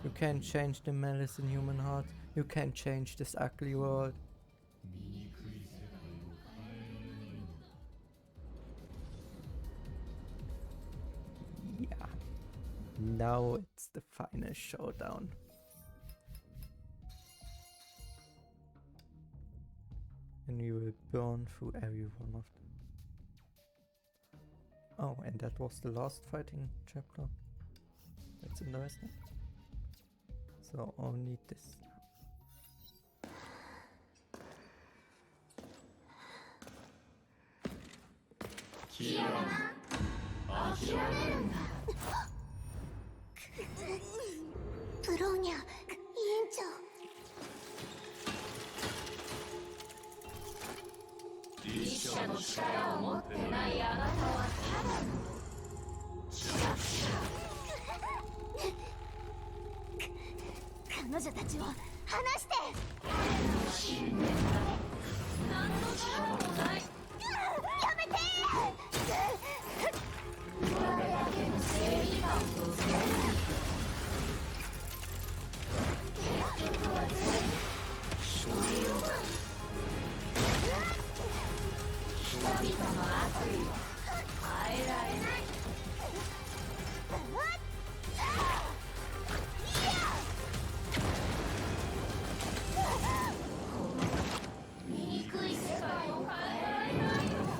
You can't change the malice in human hearts. You can't change this ugly world. Yeah. Now it's the final showdown. And we will burn through every one of them. Oh, and that was the last fighting chapter. That's interesting. So I'll need this. Kiana, 諦めるんだ。ブローニャ、委員長。立者の力を持ってないあなたはただの弱者。彼女たちを離して。信念だ。何の力もない。やめて。我だけの正義感と正義。結局は全部処理を。人々の悪意は変えられない。醜い世界を変えられないのさ。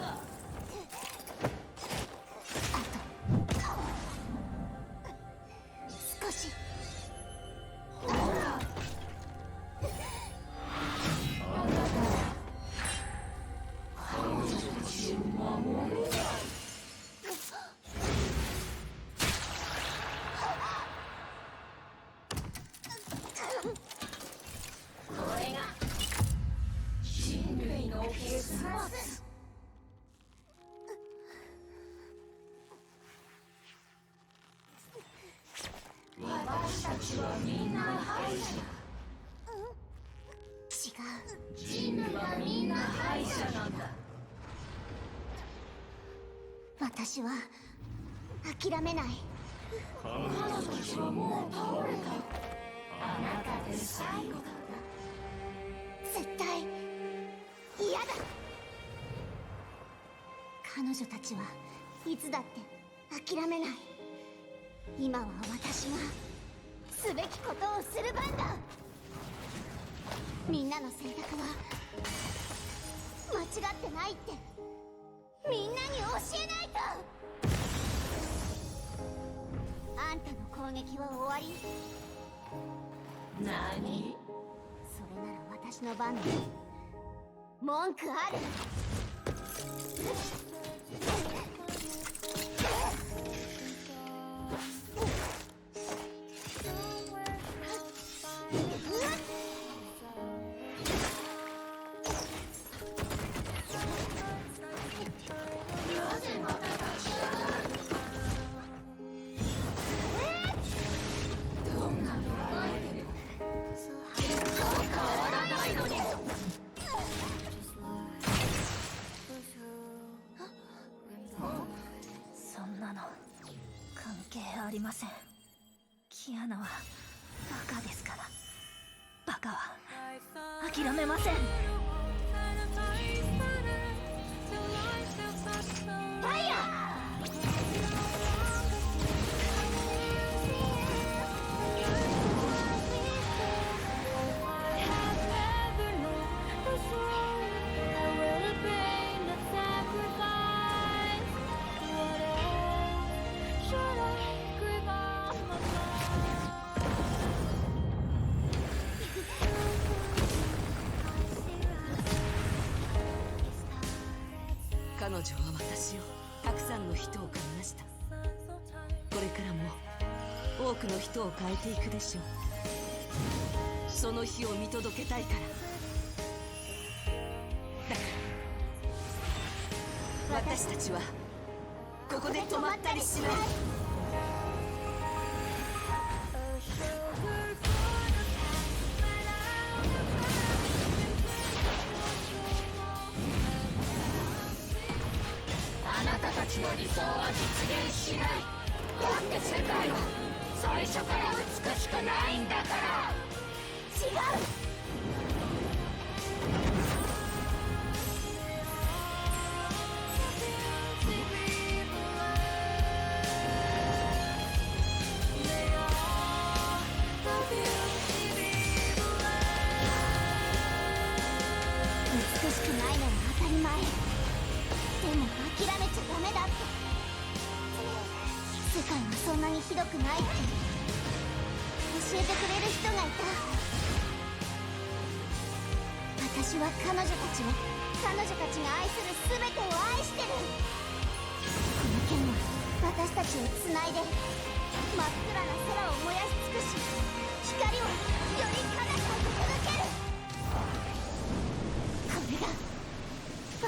敗者なんだ。私は諦めない。彼女たちはもう倒れた。あなたで最後だ。絶対嫌だ。彼女たちはいつだって諦めない。今は私がすべきことをする番だ。みんなの選択は間違ってないってみんなに教えないと。あんたの攻撃は終わり。何？それなら私の番だ。文句ある？そんなの関係ありません。キアナはバカですから。バカは諦めません。ファイヤー！彼女は私をたくさんの人を変えました。これからも多くの人を変えていくでしょう。その日を見届けたいから。だから私たちはここで止まったりしない。あなたたちの理想は実現しない。だって世界は最初から美しくないんだから。違う。美しくないのは当たり前。でも諦めちゃダメだって。世界はそんなにひどくないって教えてくれる人がいた。私は彼女たちを、彼女たちが愛する全てを愛してる。この剣は私たちをつないで真っ暗な空を燃やし尽くし、光をより彼方へ届ける。これが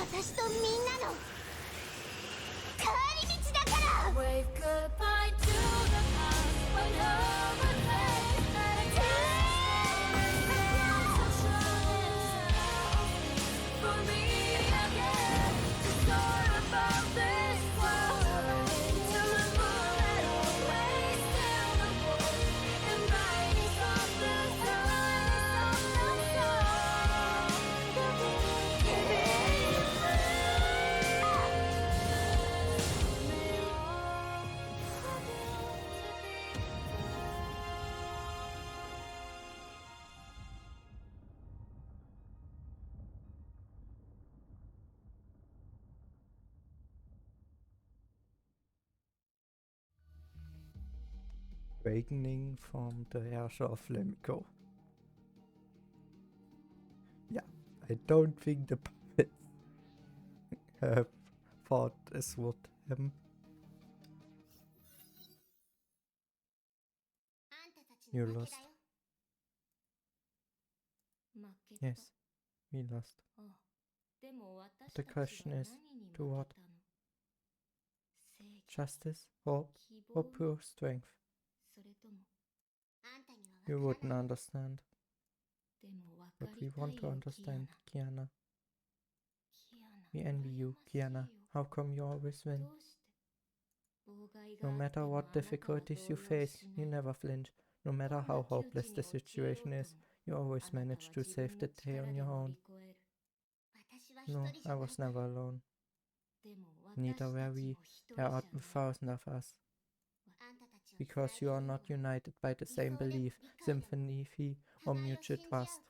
私とみんなの帰り道だから。Wave goodbye to the past when love was late and for me again to soar above this world, to remove it away, still the war, inviting from the sun, Awakening from the Herrscher of Legion. Yeah, I don't think the puppets have thought this would happen. You lost. Yes, we lost. But the question is, to what? Justice, hope, or pure strength? You wouldn't understand. But we want to understand, Kiana. We envy you, Kiana. How come you always win? No matter what difficulties you face, you never flinch. No matter how hopeless the situation is, you always manage to save the day on your own. No, I was never alone. Neither were we. There are 1,000 of us. Because you are not united by the same belief, sympathy, or mutual trust.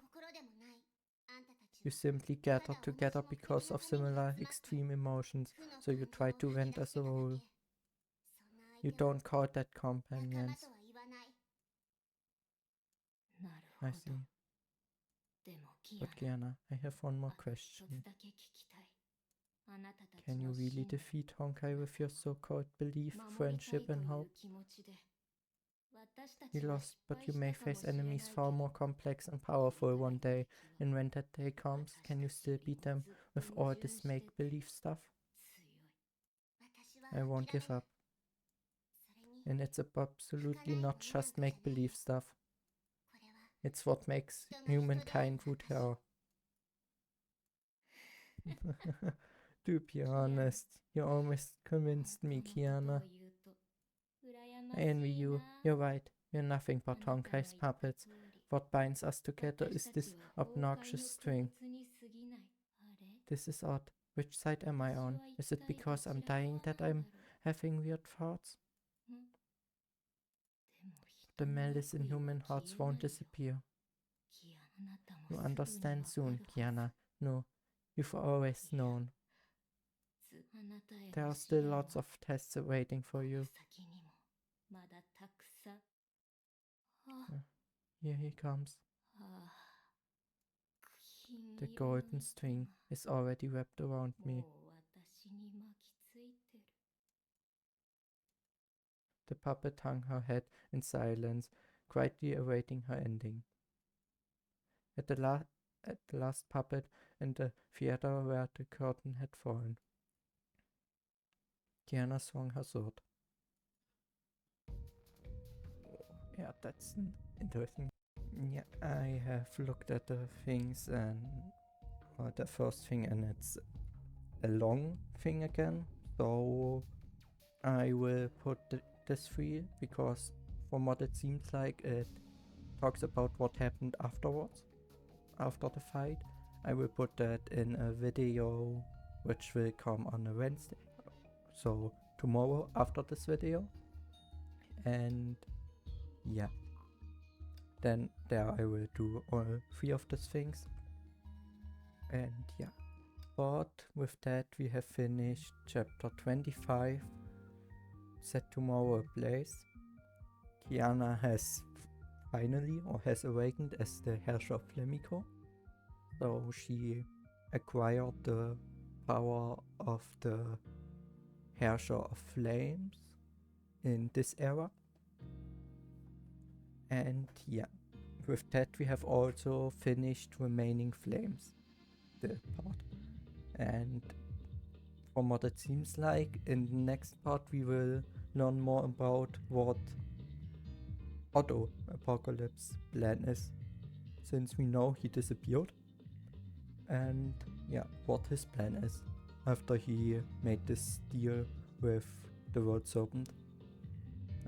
You simply gather together because of similar extreme emotions, so you try to vent as a whole. You don't call that companions. I see. But Kiana, I have one more question. Can you really defeat Honkai with your so-called belief, friendship, and hope? You lost, but you may face enemies far more complex and powerful one day, and when that day comes, can you still beat them with all this make-believe stuff? I won't give up. And it's absolutely not just make-believe stuff. It's what makes humankind who they are. To be honest, you almost convinced me, Kiana. I envy you. You're right. We're nothing but Honkai's puppets. What binds us together is this obnoxious string. This is odd. Which side am I on? Is it because I'm dying that I'm having weird thoughts? The malice in human hearts won't disappear. You understand soon, Kiana. No, you've always known. There are still lots of tests waiting for you. Here he comes. The golden string is already wrapped around me. The puppet hung her head in silence, quietly awaiting her ending. At the last puppet and the theater where the curtain had fallen, Kiana swung her sword. Yeah, that's interesting. Yeah, I have looked at the things and the first thing, and it's a long thing again. So I will put this 3 because from what it seems like it talks about what happened afterwards, after the fight. I will put that in a video which will come on a Wednesday, so tomorrow after this video. And yeah, then there I will do all 3 of these things. And yeah, but with that we have finished chapter 25, Set Tomorrow Ablaze. Kiana has finally, or has awakened as the Herrscher of Legion. So she acquired the power of the Herrscher of Flames in this era. And yeah, with that we have also finished Remaining Flames, the part. And from what it seems like, in the next part we will learn more about what Otto Apocalypse's plan is, since we know he disappeared. And yeah, what his plan is after he made this deal with the World Serpent.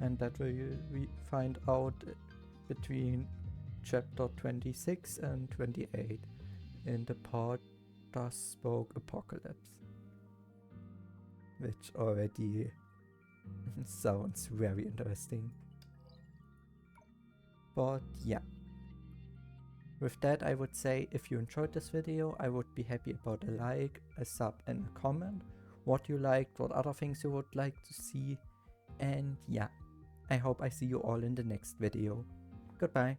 And that we find out between chapter 26 and 28 in the part Thus Spoke Apocalypse, which already sounds very interesting. But yeah, with that I would say, if you enjoyed this video, I would be happy about a like, a sub and a comment, what you liked, what other things you would like to see. And yeah, I hope I see you all in the next video. Goodbye.